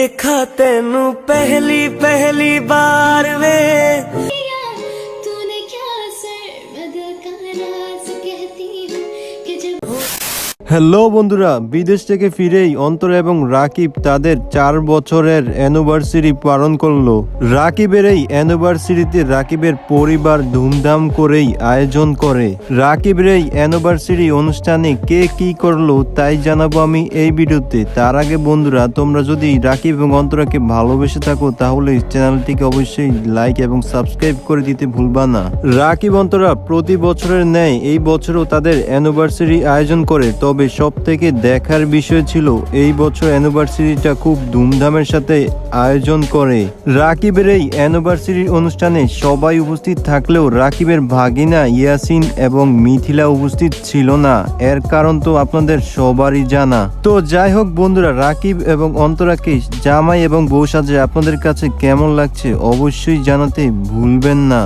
देखा तेनू पहली पहली बार वे तूने क्या सर का राज कहती हूँ कि जब হ্যালো বন্ধুরা, বিদেশ থেকে ফিরেই অন্তর এবং রাকিব তাদের 4 বছরের অ্যানিভার্সারি পালন করলো। রাকিবের এই অ্যানিভার্সারিতে রাকিবের পরিবার ধুমধাম করেই আয়োজন করে। রাকিবের এই অ্যানিভার্সারি অনুষ্ঠানে কে কি করলো তাই জানাবো আমি এই ভিডিওতে। তার আগে বন্ধুরা, তোমরা যদি রাকিব এবং অন্তরাকে ভালোবেসে থাকো তাহলে চ্যানেলটিকে অবশ্যই লাইক এবং সাবস্ক্রাইব করে দিতে ভুলবা না। রাকিব অন্তরা প্রতি বছরের ন্যায় এই বছরও তাদের অ্যানিভার্সারি আয়োজন করে। তবে সব থেকে দেখার বিষয় ছিল এই বছর অ্যানিভার্সারিটা খুব ধুমধামের সাথে আয়োজন করে। রাকিবের এই অ্যানিভার্সারি অনুষ্ঠানে সবাই উপস্থিত থাকলেও রাকিবের ভাগিনা ইয়াসিন এবং মিথিলা উপস্থিত ছিল না। এর কারণ তো আপনাদের সবারই জানা। তো যাই হোক বন্ধুরা, রাকিব এবং অন্তরাকে জামাই এবং বউ সাজে আপনাদের কাছে কেমন লাগছে অবশ্যই জানাতে ভুলবেন না।